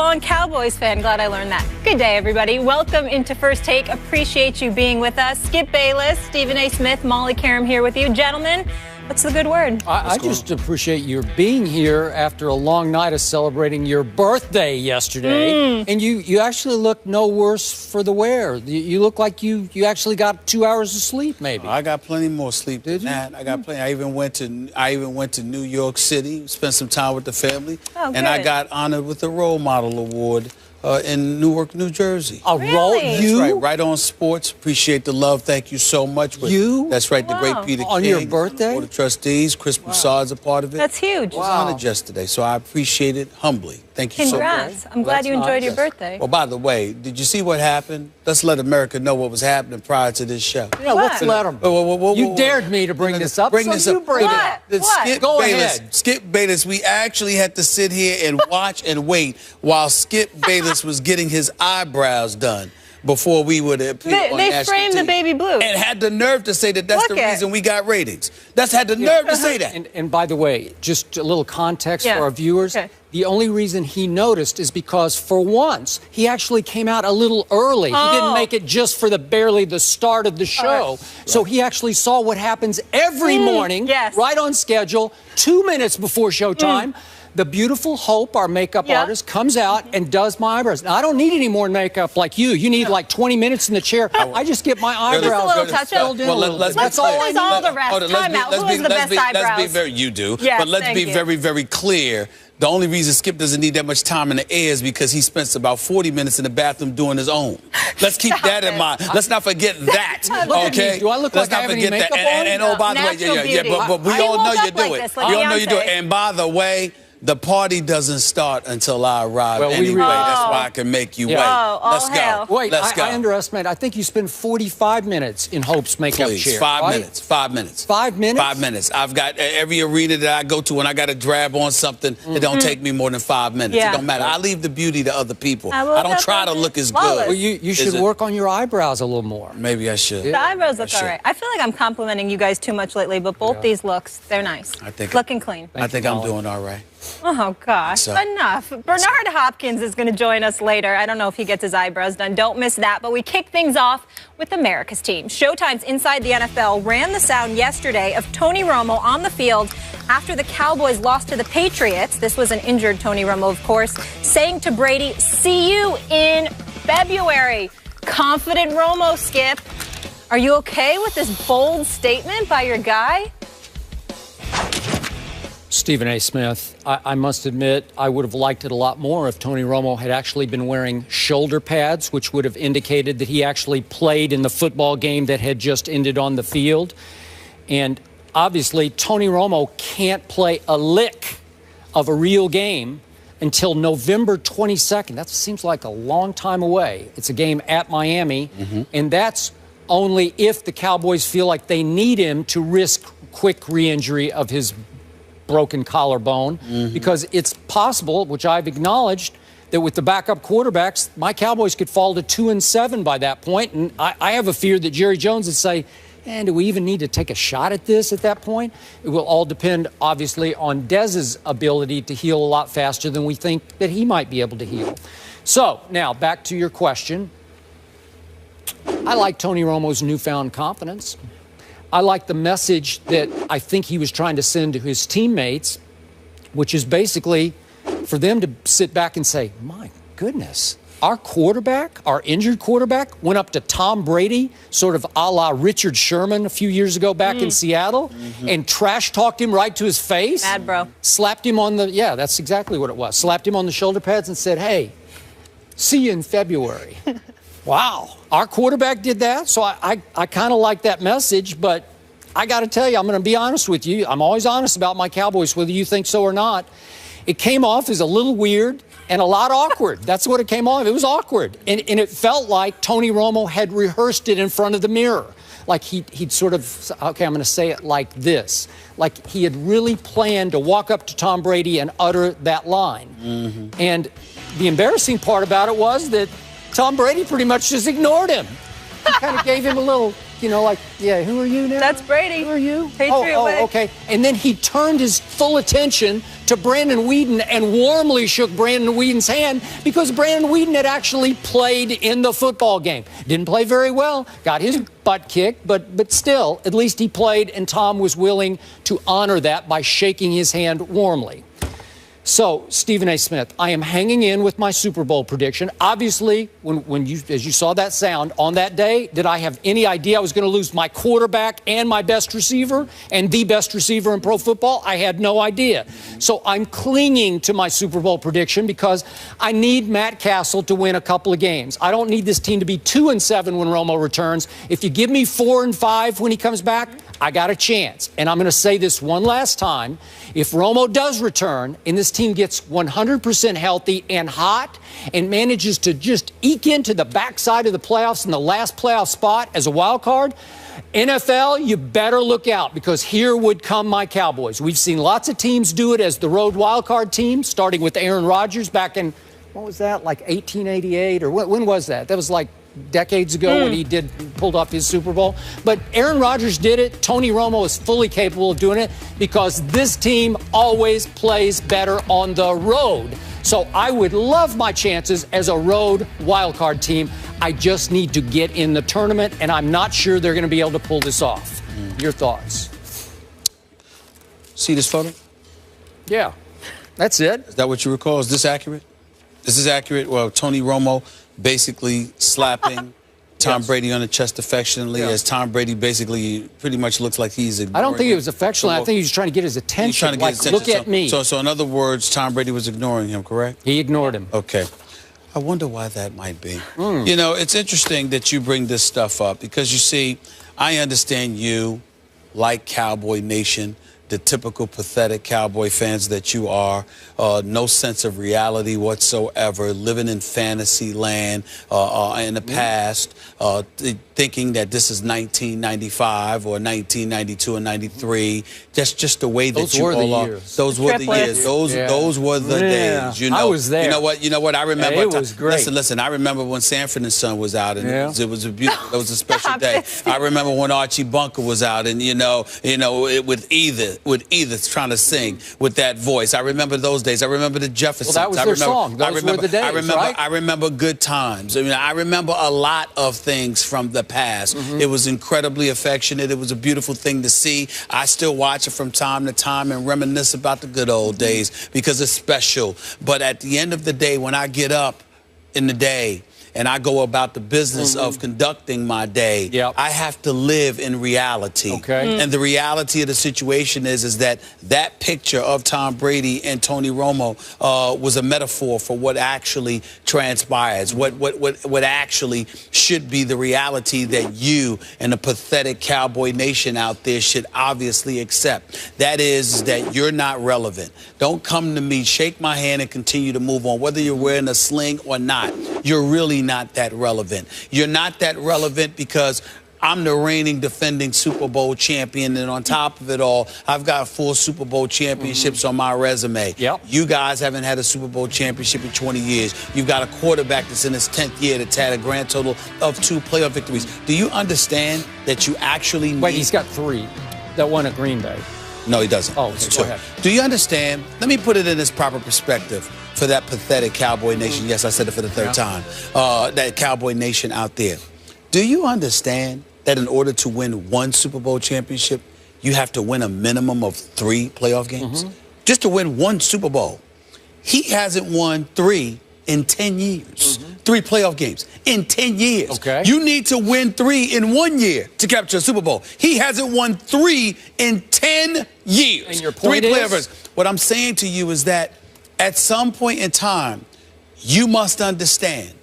lifelong Cowboys fan. Glad I learned that. Good day, everybody. Welcome into First Take. Appreciate you being with us. Skip Bayless, Stephen A. Smith, Molly Karam here with you. Gentlemen, what's the good word? I just appreciate your being here after a long night of celebrating your birthday yesterday. And you actually look no worse for the wear. You look like you actually got 2 hours of sleep, maybe. I got plenty more sleep than that. I got plenty. I even went to New York City, spent some time with the family, and I got honored with the Role Model Award in Newark, New Jersey. Really? That's right on sports. Appreciate the love. Thank you so much. That's right, the great Peter King. On your birthday? Board of Trustees. Chris Broussard's a part of it. That's huge. I was honored yesterday, so I appreciate it humbly. Thank you so much. Congrats. I'm glad you enjoyed your birthday. Well, by the way, did you see what happened? Let's let America know what was happening prior to this show. Yeah, let's let them. You dared me to bring this up, Bring this up. Go ahead. Skip Bayless, we actually had to sit here and watch and wait while Skip Bayless was getting his eyebrows done before we would appear on They national framed the TV. baby blue. And had the nerve to say that that's the reason we got ratings. That's had the nerve to say that. And by the way, just a little context for our viewers. The only reason he noticed is because, for once, he actually came out a little early. He didn't make it just for barely the start of the show. So he actually saw what happens every morning, right on schedule, 2 minutes before showtime. The beautiful Hope, our makeup artist, comes out and does my eyebrows. Now, I don't need any more makeup like you. You need like 20 minutes in the chair. I just get my eyebrows filled in a little bit. That's all the rest. Time out. Who has the best eyebrows? You do. But let's be very, very clear. The only reason Skip doesn't need that much time in the air is because he spends about 40 minutes in the bathroom doing his own. Let's keep that in mind. Let's not forget that. Okay? Do I look like I have any makeup on? And oh, by the way, but we all know you do it. We all know you do it. And by the way, the party doesn't start until I arrive anyway. That's why I can make you wait. Let's go. Wait, Let's go. I underestimate. I think you spend 45 minutes in Hope's makeup chair. 5 minutes. 5 minutes. 5 minutes? 5 minutes. I've got every arena that I go to when I got to drab on something, it don't take me more than 5 minutes. It don't matter. I leave the beauty to other people. I don't try to look as good. Well, you should work on your eyebrows a little more. Maybe I should. The eyebrows look all right. I feel like I'm complimenting you guys too much lately, but both these looks, they're nice. Looking clean. I think I'm doing all right. Oh, gosh. Enough. Bernard Hopkins is going to join us later. I don't know if he gets his eyebrows done. Don't miss that. But we kick things off with America's team. Showtime's Inside the NFL ran the sound yesterday of Tony Romo on the field after the Cowboys lost to the Patriots. This was an injured Tony Romo, of course, saying to Brady, "See you in February." Confident Romo, Skip. Are you okay with this bold statement by your guy? Stephen A. Smith, I must admit, I would have liked it a lot more if Tony Romo had actually been wearing shoulder pads, which would have indicated that he actually played in the football game that had just ended on the field. And obviously, Tony Romo can't play a lick of a real game until November 22nd. That seems like a long time away. It's a game at Miami, and that's only if the Cowboys feel like they need him to risk quick re-injury of his broken collarbone, because it's possible, which I've acknowledged, that with the backup quarterbacks, my Cowboys could fall to 2-7 by that point. And I have a fear that Jerry Jones would say, do we even need to take a shot at this at that point? It will all depend, obviously, on Dez's ability to heal a lot faster than we think that he might be able to heal. So, now, back to your question. I like Tony Romo's newfound confidence. I like the message that I think he was trying to send to his teammates, which is basically for them to sit back and say, my goodness, our quarterback, our injured quarterback, went up to Tom Brady, sort of a la Richard Sherman a few years ago back in Seattle, and trash-talked him right to his face. Mad bro. Slapped him on the, that's exactly what it was. Slapped him on the shoulder pads and said, hey, see you in February. Wow. Our quarterback did that, so I kind of like that message, but I got to tell you, I'm going to be honest with you. I'm always honest about my Cowboys, whether you think so or not. It came off as a little weird and a lot awkward. That's what it came off. It was awkward. And it felt like Tony Romo had rehearsed it in front of the mirror. Like he'd sort of, okay, I'm going to say it like this. Like he had really planned to walk up to Tom Brady and utter that line. And the embarrassing part about it was that Tom Brady pretty much just ignored him. He kind of gave him a little you know, like, yeah, who are you now? That's Brady. Who are you? Patriot way. Okay. And then he turned his full attention to Brandon Weeden and warmly shook Brandon Weeden's hand because Brandon Weeden had actually played in the football game. Didn't play very well, got his butt kicked, but still, at least he played, and Tom was willing to honor that by shaking his hand warmly. So, Stephen A. Smith, I am hanging in with my Super Bowl prediction. Obviously, as you saw that sound, on that day, did I have any idea I was going to lose my quarterback and my best receiver and the best receiver in pro football? I had no idea. So I'm clinging to my Super Bowl prediction because I need Matt Castle to win a couple of games. I don't need this team to be 2-7 when Romo returns. If you give me 4-5 when he comes back, I got a chance. And I'm going to say this one last time. If Romo does return and this team gets 100% healthy and hot and manages to just eke into the backside of the playoffs in the last playoff spot as a wild card, NFL, you better look out because here would come my Cowboys. We've seen lots of teams do it as the road wild card team, starting with Aaron Rodgers back in, what was that, like 1888? Or when was that? That was like decades ago when he pulled off his Super Bowl. But Aaron Rodgers did it. Tony Romo is fully capable of doing it because this team always plays better on the road. So I would love my chances as a road wildcard team. I just need to get in the tournament, and I'm not sure they're going to be able to pull this off. Your thoughts? See this photo? Yeah, that's it. Is that what you recall? Is this accurate? This is accurate? Well, Tony Romo basically slapping Tom Brady on the chest affectionately as Tom Brady basically pretty much looks like he's ignoring I don't think it was affectionate. I think he was trying to get his attention. He's trying to get his attention. Look at me. So in other words, Tom Brady was ignoring him, correct? He ignored him. Okay. I wonder why that might be. You know, it's interesting that you bring this stuff up because, you see, I understand you, like Cowboy Nation, the typical pathetic Cowboy fans that you are, no sense of reality whatsoever, living in fantasy land in the past, thinking that this is 1995 or 1992 and 93. That's just the way that you all are. Those were the years. Those were the days. You know, I was there. You know what? I remember. It was great. Listen. I remember when Sanford and Son was out, and it was a beautiful. It was a special day. I remember when Archie Bunker was out, and with Edith trying to sing with that voice. I remember those days. I remember the Jeffersons. Well, that was their song. Those were the days, right? I remember good times. I mean, I remember a lot of things from the past. It was incredibly affectionate. It was a beautiful thing to see. I still watch it from time to time and reminisce about the good old days because it's special. But at the end of the day, when I get up in the day and I go about the business of conducting my day, I have to live in reality. And the reality of the situation is that picture of Tom Brady and Tony Romo was a metaphor for what actually transpires, what actually should be the reality that you and the pathetic Cowboy Nation out there should obviously accept. That is that you're not relevant. Don't come to me, shake my hand, and continue to move on. Whether you're wearing a sling or not, you're really not that relevant. You're not that relevant because I'm the reigning defending Super Bowl champion, and on top of it all, I've got 4 Super Bowl championships on my resume. You guys haven't had a Super Bowl championship in 20 years. You've got a quarterback that's in his 10th year that's had a grand total of 2 playoff victories. Do you understand that you actually need... Wait, he's got 3 that won at Green Bay. No, he doesn't. Oh, okay, go ahead. Do you understand? Let me put it in its proper perspective for that pathetic Cowboy Nation. Yes, I said it for the 3rd time. That Cowboy Nation out there. Do you understand that in order to win 1 Super Bowl championship, you have to win a minimum of 3 playoff games? Just to win 1 Super Bowl. He hasn't won 3 in 10 years. 3 playoff games in 10 years. You need to win 3 in 1 year to capture a Super Bowl. He hasn't won 3 in 10 years. And your point 3 playoff. What I'm saying to you is that at some point in time, you must understand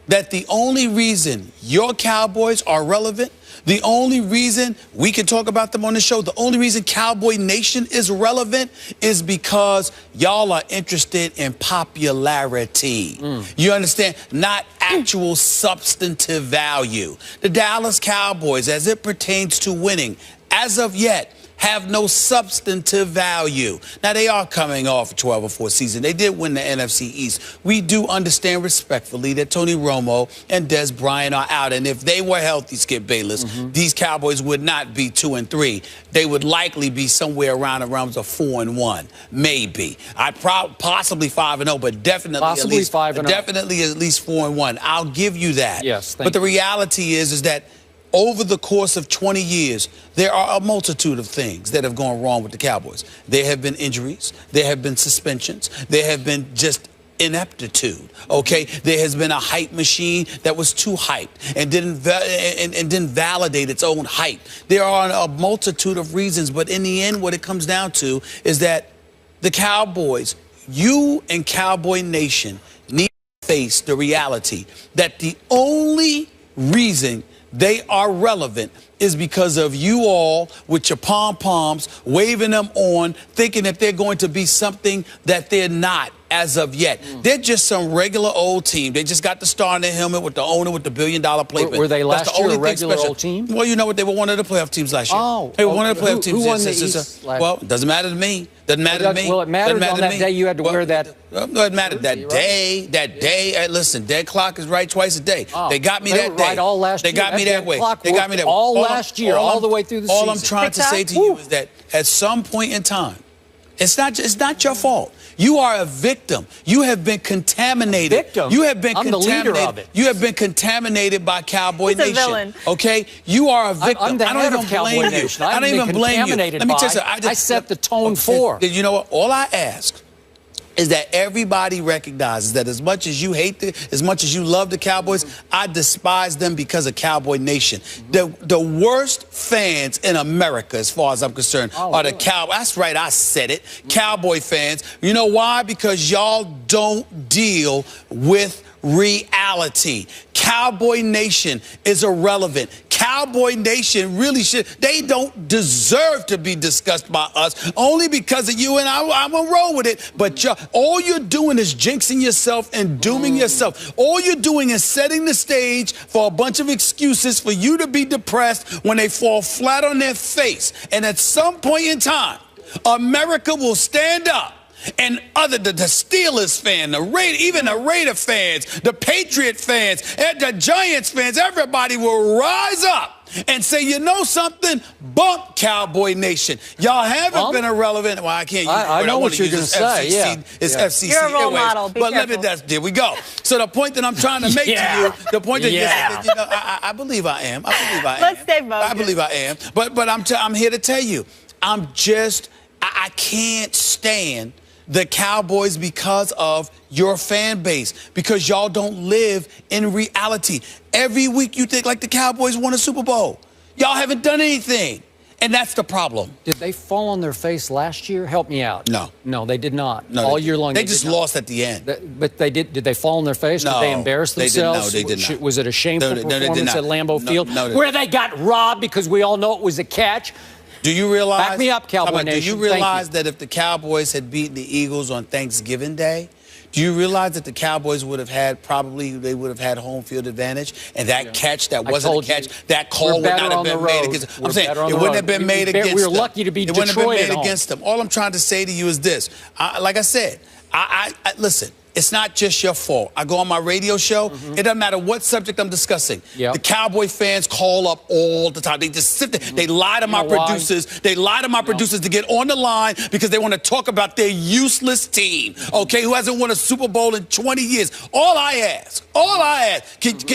that the only reason your Cowboys are relevant, the only reason we can talk about them on the show, the only reason Cowboy Nation is relevant is because y'all are interested in popularity. You understand? Not actual substantive value. The Dallas Cowboys, as it pertains to winning, as of yet, have no substantive value. Now, they are coming off a 12-4 season. They did win the NFC East. We do understand respectfully that Tony Romo and Des Bryant are out. And if they were healthy, Skip Bayless, these Cowboys would not be 2-3. They would likely be somewhere around the realms of 4-1, maybe. Possibly 5-0, but definitely possibly at least 5-0. Definitely at least 4-1. I'll give you that. Yes, but the reality is that over the course of 20 years, there are a multitude of things that have gone wrong with the Cowboys. There have been injuries. There have been suspensions. There have been just ineptitude, okay? There has been a hype machine that was too hyped and didn't validate its own hype. There are a multitude of reasons, but in the end, what it comes down to is that the Cowboys, you and Cowboy Nation, need to face the reality that the only reason they are relevant is because of you all with your pom-poms, waving them on, thinking that they're going to be something that they're not as of yet. They're just some regular old team. They just got the star in their helmet with the owner with the billion-dollar plate. Were they last year a regular old team? Well, you know what? They were one of the playoff teams last year. Oh. They were one of the playoff teams. Who won the East well, it doesn't matter to me. Doesn't matter to me. Well, it mattered on that day you had to wear that. No, it mattered that day. That day. Hey, listen, dead clock is right twice a day. Oh, they got me that day. Right all last year. They got me that way. They got me that way. All last year, all the way through the season. All I'm trying to say to you is that at some point in time, it's not your fault. You are a victim. You have been contaminated. Victim? You have been I'm contaminated. The leader of it. You have been contaminated by Cowboy Nation. He's a villain. Okay? You are a victim. I'm the I don't head even of Cowboy blame Nation. you. I don't even blame you. Let me tell you something. I set the tone for. You know what? All I ask is that everybody recognizes that as much as you hate as much as you love the Cowboys, I despise them because of Cowboy Nation. The worst fans in America, as far as I'm concerned, are the Cowboys. That's right, I said it. Cowboy fans. You know why? Because y'all don't deal with reality. Cowboy Nation is irrelevant. Cowboy Nation really should. They don't deserve to be discussed by us only because of you, and I'm going to roll with it. But all you're doing is jinxing yourself and dooming yourself. All you're doing is setting the stage for a bunch of excuses for you to be depressed when they fall flat on their face. And at some point in time, America will stand up. And the Steelers fan, even the Raider fans, the Patriot fans, and the Giants fans, everybody will rise up and say, you know something? Bump Cowboy Nation. Y'all haven't been irrelevant. Well, I can't use I know what you're going to say. It's FCC. You're a role model. Be careful. There we go. So the point that I'm trying to make to you, the point that you know, I believe I am. Let's stay focused. I believe I am. But I'm here to tell you, I can't stand the Cowboys because of your fan base, because y'all don't live in reality. Every week you think like the Cowboys won a Super Bowl. Y'all haven't done anything, and that's the problem. Did they fall on their face last year? Help me out. No, they did not. No, all year long. They just lost at the end. But they did. Did they fall on their face? No, did they embarrass themselves? They did not. Was it a shameful performance at Lambeau Field where they got robbed because we all know it was a catch? Do you realize? Back me up, Cowboy Nation. Do you realize that if the Cowboys had beaten the Eagles on Thanksgiving Day, do you realize that the Cowboys would have had home field advantage, and that catch that wasn't a catch, that call would not have been made against them? I'm saying it wouldn't have been made against them. We were lucky to be Detroit. It wouldn't have been made against them. All I'm trying to say to you is this: like I said, listen. It's not just your fault. I go on my radio show. It doesn't matter what subject I'm discussing. The Cowboy fans call up all the time. They just sit there. They lie to my producers. They lie to my producers to get on the line because they want to talk about their useless team, okay, who hasn't won a Super Bowl in 20 years. All I ask, could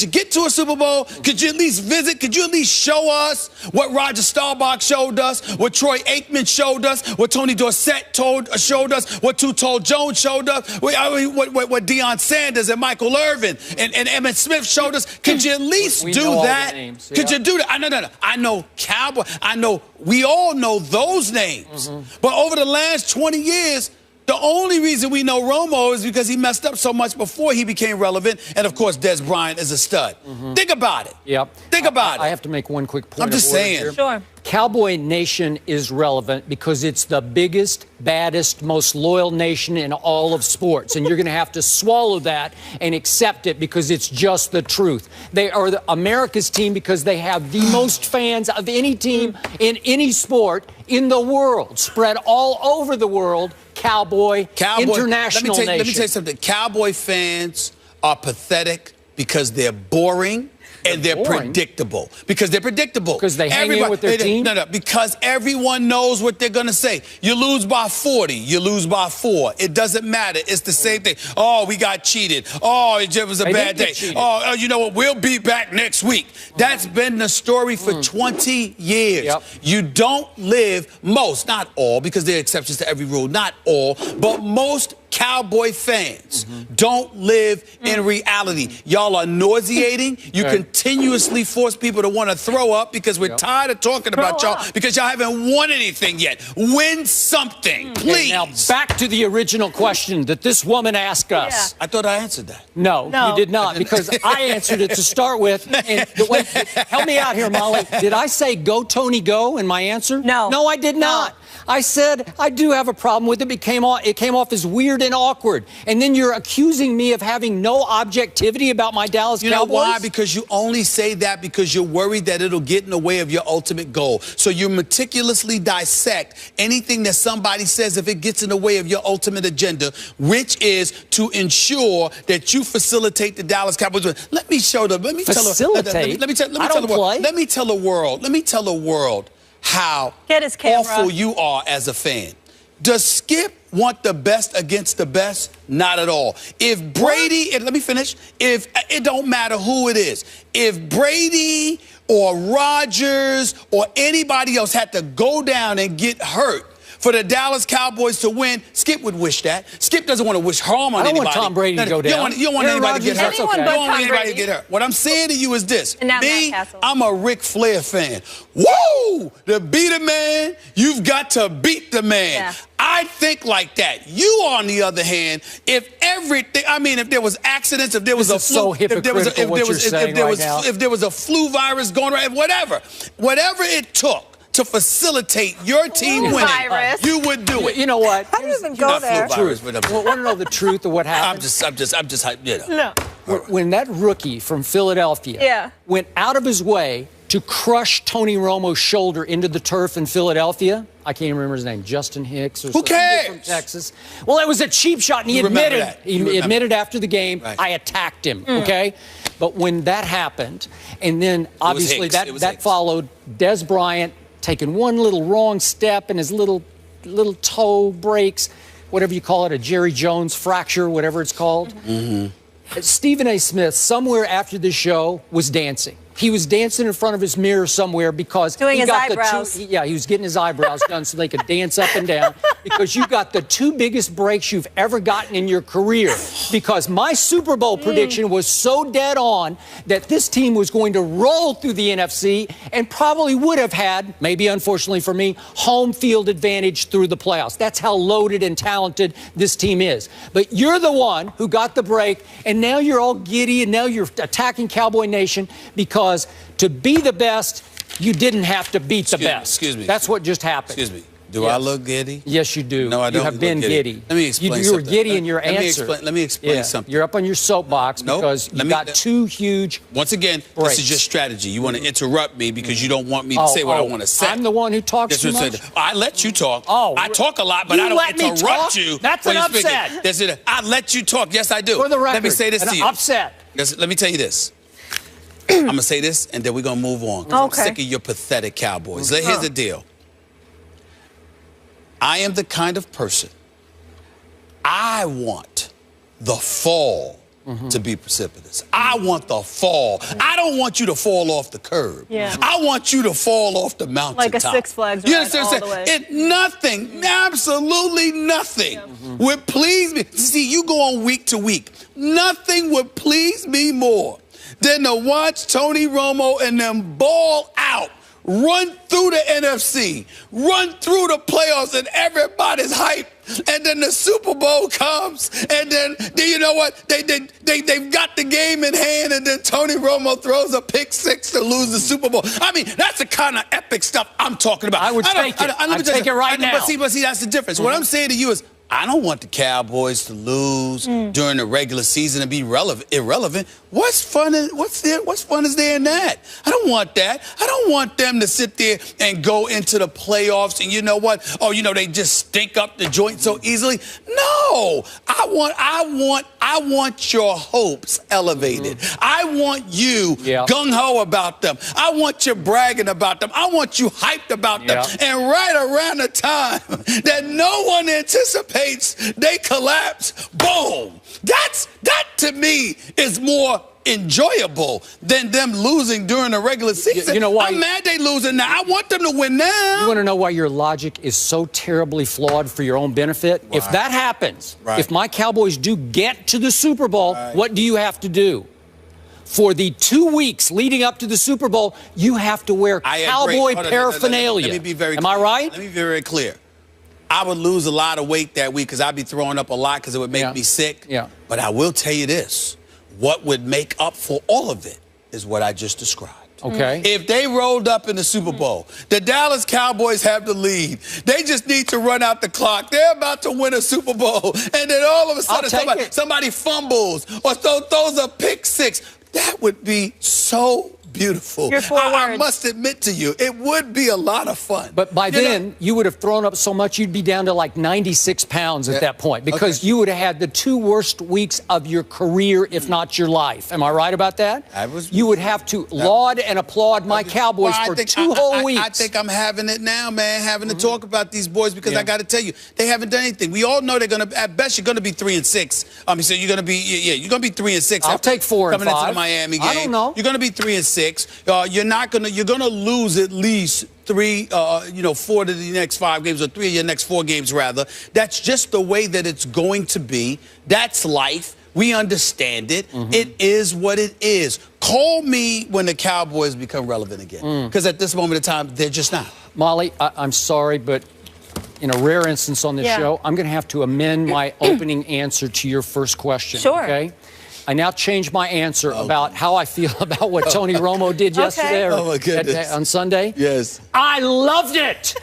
you get to a Super Bowl? Could you at least visit? Could you at least show us what Roger Staubach showed us, what Troy Aikman showed us, what Tony Dorsett showed us, what Too Jones showed us? What Deion Sanders and Michael Irvin and Emmitt Smith showed us. Could you at least do that? Could you do that? No. I know Cowboy. I know we all know those names. But over the last 20 years, The only reason we know Romo is because he messed up so much before he became relevant. And, of course, Des Bryant is a stud. Think about it. Yep. Think about it. I have to make one quick point. I'm just saying. Here. Sure. Cowboy Nation is relevant because it's the biggest, baddest, most loyal nation in all of sports. And you're going to have to swallow that and accept it because it's just the truth. They are America's team because they have the most fans of any team in any sport in the world, spread all over the world. Cowboy international nation. Let me tell you something. Cowboy fans are pathetic because they're boring. And they're predictable. Because they're predictable. Because they hang in with their team? No, because everyone knows what they're going to say. You lose by 40. You lose by 4. It doesn't matter. It's the same thing. Oh, we got cheated. Oh, it was a bad day. Oh, you know what? We'll be back next week. That's been the story for 20 years. Yep. You don't live, not all, because there are exceptions to every rule, not all, but most Cowboy fans don't live in reality. Y'all are nauseating. You continuously force people to want to throw up because we're tired of talking about y'all because y'all haven't won anything yet. Win something, please. Now, back to the original question that this woman asked us. I thought I answered that. No, you did not, because I answered it to start with. And help me out here, Molly. Did I say go, Tony, go in my answer? No. No, I did not. I said I do have a problem with it. It came off as weird and awkward. And then you're accusing me of having no objectivity about my Dallas Cowboys? You know why? Because you only say that because you're worried that it'll get in the way of your ultimate goal. So you meticulously dissect anything that somebody says if it gets in the way of your ultimate agenda, which is to ensure that you facilitate the Dallas Cowboys. Let me tell the world how awful you are as a fan. Does Skip want the best against the best? Not at all. If Brady, and let me finish, if it don't matter who it is, if Brady or Rodgers or anybody else had to go down and get hurt for the Dallas Cowboys to win, Skip would wish that. Skip doesn't want to wish harm on anybody. I don't want Tom Brady to go down. You don't want anybody to get hurt. You don't want anybody to get hurt. What I'm saying to you is this. Me, I'm a Ric Flair fan. Woo! To beat a man, you've got to beat the man. Yeah. I think like that. You, on the other hand, if there was accidents, if there was if there was a flu virus going around, whatever it took to facilitate your team winning, you would do it. You know what? How do you even go there? Want to know the truth of what happened? I'm just, you know. No. When that rookie from Philadelphia went out of his way to crush Tony Romo's shoulder into the turf in Philadelphia, I can't remember his name, Justin Hicks or something from Texas. Well, it was a cheap shot, and he admitted after the game, I attacked him, okay? But when that happened, and then obviously that followed Des Bryant taking one little wrong step and his little toe breaks, whatever you call it, a Jerry Jones fracture, whatever it's called. Stephen A. Smith, somewhere after the show, was dancing. He was dancing in front of his mirror somewhere because he was getting his eyebrows done so they could dance up and down, because you got the 2 biggest breaks you've ever gotten in your career. Because my Super Bowl prediction was so dead on that this team was going to roll through the NFC and probably would have had, maybe unfortunately for me, home field advantage through the playoffs. That's how loaded and talented this team is. But you're the one who got the break, and now you're all giddy, and now you're attacking Cowboy Nation because to be the best, you didn't have to beat the best. Excuse me. That's what just happened. Excuse me. Do I look giddy? Yes, you do. No, I don't. You have been giddy. Let me explain You were giddy in your answer. Let me explain something. You're up on your soapbox because you got 2 huge Once again, breaks. this is just strategy. You want to interrupt me because you don't want me to say what I want to say. I'm the one who talks too much? I let you talk. I talk a lot, but I don't interrupt you. That's an upset. I let you talk. Yes, I do. For the record, let me say this to you. Upset. Let me tell you this. I'm going to say this, and then we're going to move on. I'm sick of your pathetic Cowboys. Here's the deal. I am the kind of person, I want the fall to be precipitous. I want the fall. I don't want you to fall off the curb. I want you to fall off the mountaintop. Like a Six Flags ride all the way. Nothing, absolutely nothing would please me. See, you go on week to week. Nothing would please me more than to watch Tony Romo and them ball out run through the NFC, run through the playoffs, and everybody's hyped. And then the Super Bowl comes, and then you know what? They've got the game in hand, and then Tony Romo throws a pick six to lose the Super Bowl. I mean, that's the kind of epic stuff I'm talking about. I would take it. I'd take it right now. But see, that's the difference. What I'm saying to you is, I don't want the Cowboys to lose during the regular season and be irrelevant. What's fun is there in that? I don't want that. I don't want them to sit there and go into the playoffs and you know what? Oh, you know, they just stink up the joint so easily. No, I want your hopes elevated. I want you gung-ho about them. I want you bragging about them. I want you hyped about them. And right around the time that no one anticipates they collapse, boom. That to me is more enjoyable than them losing during the regular season. You know why? I'm mad they losing now. I want them to win now. You want to know why your logic is so terribly flawed for your own benefit? Right. If that happens, if my Cowboys do get to the Super Bowl, what do you have to do? For the 2 weeks leading up to the Super Bowl, you have to wear cowboy paraphernalia. Let me be very Am I right? Let me be very clear. I would lose a lot of weight that week because I'd be throwing up a lot because it would make me sick. But I will tell you this. What would make up for all of it is what I just described. Okay. If they rolled up in the Super Bowl, the Dallas Cowboys have the lead. They just need to run out the clock. They're about to win a Super Bowl. And then all of a sudden somebody fumbles or throws a pick six. That would be so beautiful. I must admit to you, it would be a lot of fun. But by then, you would have thrown up so much, you'd be down to like 96 pounds at that point because you would have had the 2 worst weeks of your career, if not your life. Am I right about that? You would have to laud and applaud my Cowboys for 2 whole weeks. I think I'm having it now, man, having to talk about these boys because I got to tell you, they haven't done anything. We all know they're going to, at best, you're going to be 3-6. I mean, so you're going to be, you're going to be 3-6. I'll take 4 and 5. Coming into the Miami game. I don't know. You're going to be 3-6. You're gonna lose at least 4 to the next 5 games, or 3 of your next 4 games rather. That's just the way that it's going to be. That's life. We understand it. It is what it is. Call me when the Cowboys become relevant again, because at this moment in time, they're just not. Molly, I'm sorry, but in a rare instance on this show, I'm going to have to amend my opening answer to your first question. Sure. Okay. I now change my answer about how I feel about what Tony Romo did yesterday on Sunday. Yes. I loved it.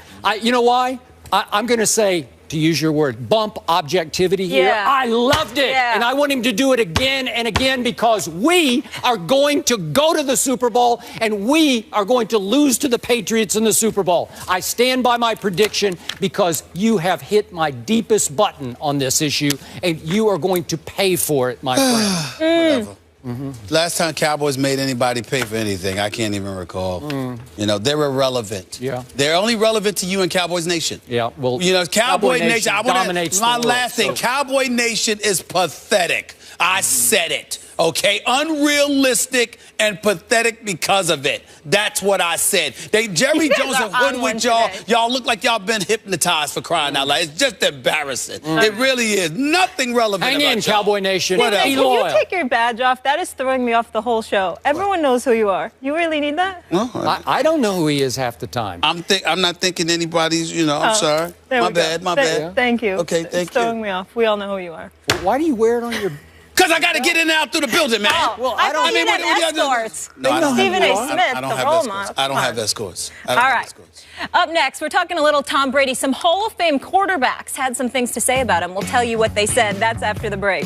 You know why? I'm going to say, to use your word, bump objectivity here. I loved it. And I want him to do it again and again because we are going to go to the Super Bowl and we are going to lose to the Patriots in the Super Bowl. I stand by my prediction because you have hit my deepest button on this issue and you are going to pay for it, my friend. Whatever. Last time Cowboys made anybody pay for anything, I can't even recall. You know, they're irrelevant. They're only relevant to you and Cowboys Nation. Well, you know, Cowboy Nation dominates my the world, last thing, Cowboy Nation is pathetic. I said it. Okay, unrealistic and pathetic because of it. That's what I said. Jerry Jones have hoodwinked y'all. Y'all look like y'all been hypnotized, for crying out loud. It's just embarrassing. It really is. Nothing relevant Hang in, Cowboy Nation. Can you take your badge off? That is throwing me off the whole show. Everyone knows who you are. You really need that? Well, I don't know who he is half the time. I'm not thinking anybody's, I'm sorry. My bad. Thank you. Okay, thank you. It's throwing me off. We all know who you are. Why do you wear it on your... Because I got to get in and out through the building, man. Well, I don't mean escorts. No, I don't Stephen A. Smith, I don't have escorts. I don't have escorts. All right. Up next, we're talking a little Tom Brady. Some Hall of Fame quarterbacks had some things to say about him. We'll tell you what they said. That's after the break.